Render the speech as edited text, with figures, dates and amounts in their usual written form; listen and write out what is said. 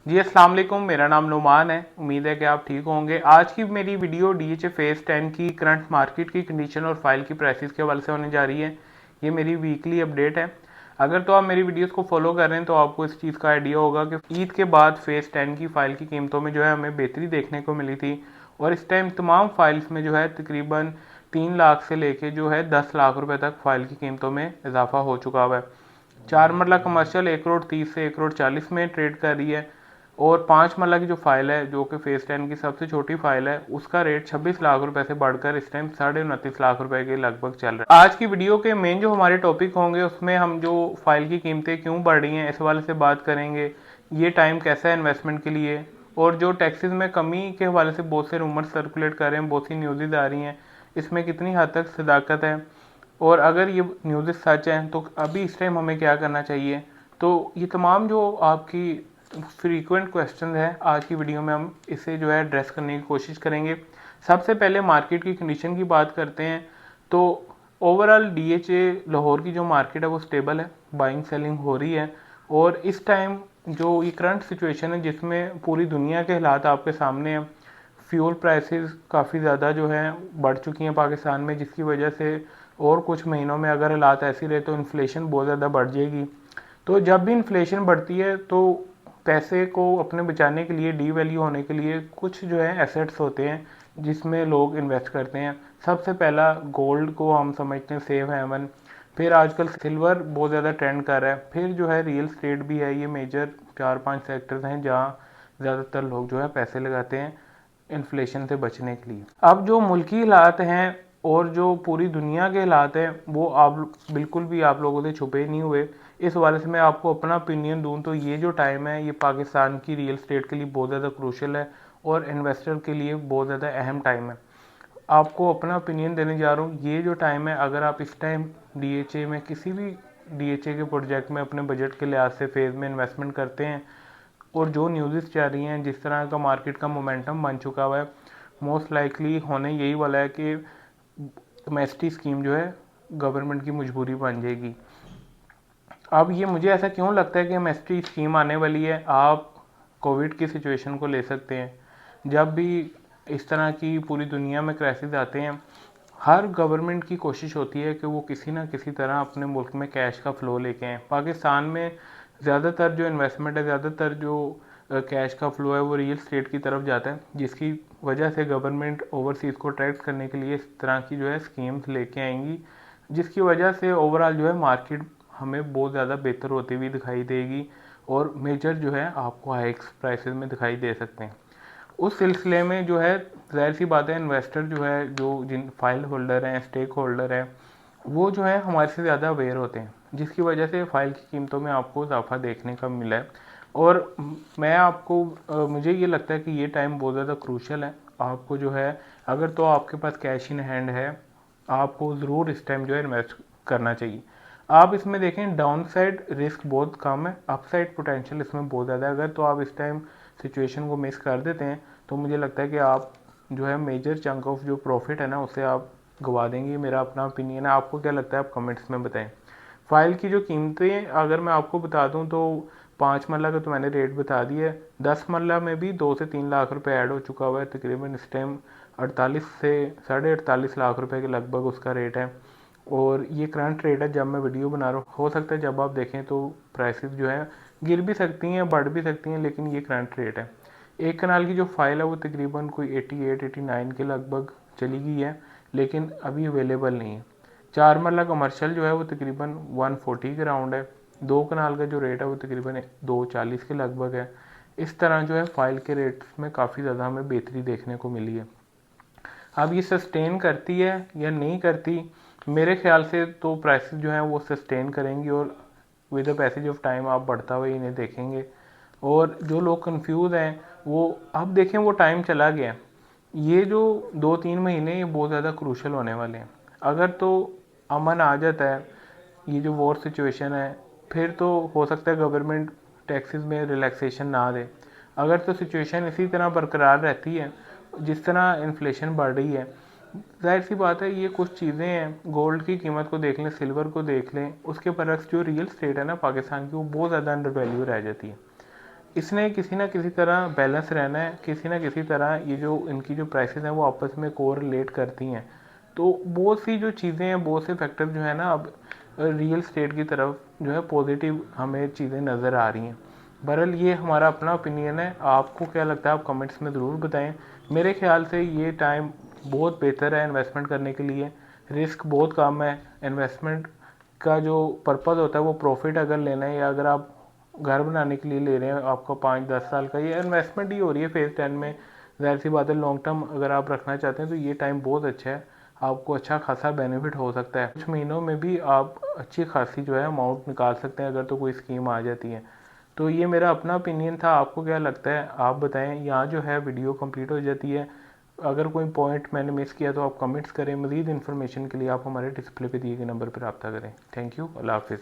जी अस्सलाम वालेकुम, मेरा नाम नुमान है। उम्मीद है कि आप ठीक होंगे। आज की मेरी वीडियो डीएचए फेज़ 10 की करंट मार्केट की कंडीशन और फाइल की प्राइसेस के हवाले से होने जा रही है। ये मेरी वीकली अपडेट है। अगर तो आप मेरी वीडियोस को फॉलो कर रहे हैं तो आपको इस चीज़ का आइडिया होगा कि ईद के बाद फेज़ 10 की फ़ाइल की कीमतों में जो है हमें बेहतरी देखने को मिली थी। और इस टाइम तमाम फाइल्स में जो है तकरीबन 3 लाख से लेके जो है 10 लाख रुपए तक फाइल की कीमतों में इजाफा हो चुका हुआ है। 4 मरला कमर्शियल 1 करोड़ 30 से 1 करोड़ 40 में ट्रेड कर रही है। और 5 मरला की जो फाइल है जो कि फेज 10 की सबसे छोटी फाइल है, उसका रेट 26 लाख रुपए से बढ़कर इस टाइम 29.5 लाख रुपए के लगभग चल रहा है। आज की वीडियो के मेन जो हमारे टॉपिक होंगे उसमें हम जो फाइल की कीमतें क्यों बढ़ रही हैं इस हवाले से बात करेंगे। ये टाइम कैसा है इन्वेस्टमेंट के लिए, और जो टैक्सेस में कमी के हवाले से बहुत से रूमर सर्कुलेट कर रहे हैं, बहुत सी न्यूज़ आ रही हैं, इसमें कितनी हद तक सदाकत है, और अगर ये न्यूज़ सच हैं तो अभी इस टाइम हमें क्या करना चाहिए। तो ये तमाम जो आपकी फ्रीक्वेंट क्वेश्चन है, आज की वीडियो में हम इसे जो है एड्रेस करने की कोशिश करेंगे। सबसे पहले मार्केट की कंडीशन की बात करते हैं। तो ओवरऑल डीएचए लाहौर की जो मार्केट है वो स्टेबल है, बाइंग सेलिंग हो रही है। और इस टाइम जो ये करंट सिचुएशन है जिसमें पूरी दुनिया के हालात आपके सामने हैं, फ्यूल प्राइसेस काफ़ी ज़्यादा जो है बढ़ चुकी हैं पाकिस्तान में, जिसकी वजह से और कुछ महीनों में अगर हालात ऐसी रहे तो इन्फ्लेशन बहुत ज़्यादा बढ़ जाएगी। तो जब भी इन्फ्लेशन बढ़ती है तो पैसे को अपने बचाने के लिए, डी वैल्यू होने के लिए कुछ जो है एसेट्स होते हैं जिसमें लोग इन्वेस्ट करते हैं। सबसे पहला गोल्ड को हम समझते हैं सेफ हेवन, फिर आजकल सिल्वर बहुत ज़्यादा ट्रेंड कर रहा है, फिर जो है रियल स्टेट भी है। ये मेजर 4-5 सेक्टर्स हैं जहाँ ज़्यादातर लोग जो है पैसे लगाते हैं इन्फ्लेशन से बचने के लिए। अब जो मुल्की हालात हैं और जो पूरी दुनिया के हालात हैं वो आप बिल्कुल भी आप लोगों से छुपे नहीं हुए। इस हवाले से मैं आपको अपना ओपिनियन दूं तो ये जो टाइम है ये पाकिस्तान की रियल स्टेट के लिए बहुत ज़्यादा क्रूशल है और इन्वेस्टर के लिए बहुत ज़्यादा अहम टाइम है। आपको अपना ओपिनियन देने जा रहा हूँ। ये जो टाइम है, अगर आप इस टाइम डीएचए में किसी भी डीएचए के प्रोजेक्ट में अपने बजट के लिहाज से फेज़ में इन्वेस्टमेंट करते हैं और जो न्यूज़ चल रही हैं, जिस तरह का मार्केट का मोमेंटम बन चुका हुआ है, मोस्ट लाइकली होने यही वाला है कि एमएसटी स्कीम जो है गवर्नमेंट की मजबूरी बन जाएगी। अब ये मुझे ऐसा क्यों लगता है कि एमएसटी स्कीम आने वाली है, आप कोविड की सिचुएशन को ले सकते हैं। जब भी इस तरह की पूरी दुनिया में क्राइसिस आते हैं, हर गवर्नमेंट की कोशिश होती है कि वो किसी ना किसी तरह अपने मुल्क में कैश का फ़्लो लेके आएँ। पाकिस्तान में ज़्यादातर जो इन्वेस्टमेंट है, ज़्यादातर जो कैश का फ़्लो है वो रियल स्टेट की तरफ जाता है, जिसकी वजह से गवर्नमेंट ओवरसीज़ को अट्रैक्ट करने के लिए इस तरह की जो है स्कीम्स लेके आएंगी, जिसकी वजह से ओवरऑल जो है मार्केट हमें बहुत ज़्यादा बेहतर होती हुई दिखाई देगी और मेजर जो है आपको हाइक्स प्राइसेस में दिखाई दे सकते हैं। उस सिलसिले में जो है ज़ाहिर सी बात है, इन्वेस्टर जो है, जो जिन फाइल होल्डर हैं, स्टेक होल्डर हैं, वो जो है हमारे से ज़्यादा अवेयर होते हैं, जिसकी वजह से फ़ाइल की कीमतों में आपको इजाफा देखने का मिला है। और मैं आपको मुझे ये लगता है कि ये टाइम बहुत ज़्यादा क्रूशल है। आपको जो है, अगर तो आपके पास कैश इन हैंड है, आपको ज़रूर इस टाइम जो है इन्वेस्ट करना चाहिए। आप इसमें देखें, डाउन साइड रिस्क बहुत कम है, अपसाइड पोटेंशियल इसमें बहुत ज़्यादा है। अगर तो आप इस टाइम सिचुएशन को मिस कर देते हैं तो मुझे लगता है कि आप जो है मेजर चंक ऑफ जो प्रॉफिट है ना उसे आप गवा देंगे। मेरा अपना ओपिनियन है, आपको क्या लगता है आप कमेंट्स में बताएं। फाइल की जो कीमतें अगर मैं आपको बता दूं तो 5 मरला का तो मैंने रेट बता दिया है। 10 मरला में भी 2 से 3 लाख रुपए ऐड हो चुका हुआ है, तकरीबन इस टाइम 48 से 48.5 लाख रुपए के लगभग उसका रेट है। और ये करंट रेट है जब मैं वीडियो बना रहा हूँ। हो सकता है जब आप देखें तो प्राइसेस जो है गिर भी सकती हैं, बढ़ भी सकती हैं, लेकिन ये करंट रेट है। एक कनाल की जो फाइल है वो तकरीबन कोई 88-89 के लगभग चली गई है, लेकिन अभी अवेलेबल नहीं है। 4 मरला कमर्शियल जो है वो तकरीबन 140 के राउंड है। 2 कनाल का जो रेट है वो तकरीबन 240 के लगभग है। इस तरह जो है फाइल के रेट्स में काफ़ी ज़्यादा हमें बेहतरी देखने को मिली है। अब ये सस्टेन करती है या नहीं करती, मेरे ख्याल से तो प्राइसेस जो हैं वो सस्टेन करेंगी और with the passage of time आप बढ़ता हुआ इन्हें देखेंगे। और जो लोग कंफ्यूज हैं वो अब देखें, वो टाइम चला गया। ये जो 2-3 महीने ये बहुत ज़्यादा क्रूशल होने वाले हैं। अगर तो अमन आ जाता है, ये जो वॉर सिचुएशन है, फिर तो हो सकता है गवर्नमेंट टैक्सेस में रिलैक्सेशन ना दे। अगर तो सिचुएशन इसी तरह बरकरार रहती है जिस तरह इन्फ्लेशन बढ़ रही है, जाहिर सी बात है ये कुछ चीज़ें हैं। गोल्ड की कीमत को देख लें, सिल्वर को देख लें, उसके बरक्स जो रियल स्टेट है ना पाकिस्तान की, वो बहुत ज़्यादा अंडर वैल्यू रह जाती है। इसने किसी ना किसी तरह बैलेंस रहना है, किसी ना किसी तरह ये जो इनकी जो प्राइसेस हैं वो आपस में कोरिलेट करती हैं। तो बहुत सी जो चीज़ें हैं, बहुत से फैक्टर जो है ना अब रियल स्टेट की तरफ जो है पॉजिटिव हमें चीज़ें नज़र आ रही हैं। बहरहाल ये हमारा अपना ओपिनियन है, आपको क्या लगता है आप कमेंट्स में ज़रूर बताएं। मेरे ख्याल से ये टाइम बहुत बेहतर है इन्वेस्टमेंट करने के लिए, रिस्क बहुत कम है। इन्वेस्टमेंट का जो पर्पज़ होता है वो प्रॉफिट अगर लेना है, या अगर आप घर बनाने के लिए ले रहे हैं, आपका 5-10 साल का ये इन्वेस्टमेंट ही हो रही है फेज़ 10 में, ज़ाहिर सी बात है लॉन्ग टर्म अगर आप रखना चाहते हैं तो ये टाइम बहुत अच्छा है, आपको अच्छा खासा बेनिफिट हो सकता है। कुछ महीनों में भी आप अच्छी खासी जो है अमाउंट निकाल सकते हैं अगर तो कोई स्कीम आ जाती है। तो ये मेरा अपना ओपिनियन था, आपको क्या लगता है आप बताएं। यहाँ जो है वीडियो कंप्लीट हो जाती है, अगर कोई पॉइंट मैंने मिस किया तो आप कमेंट्स करें। मज़ीद इन्फॉर्मेशन के लिए आप हमारे डिस्प्ले पे दिए गए नंबर पर रब्ता करें। थैंक यू, अल्लाह हाफिज़।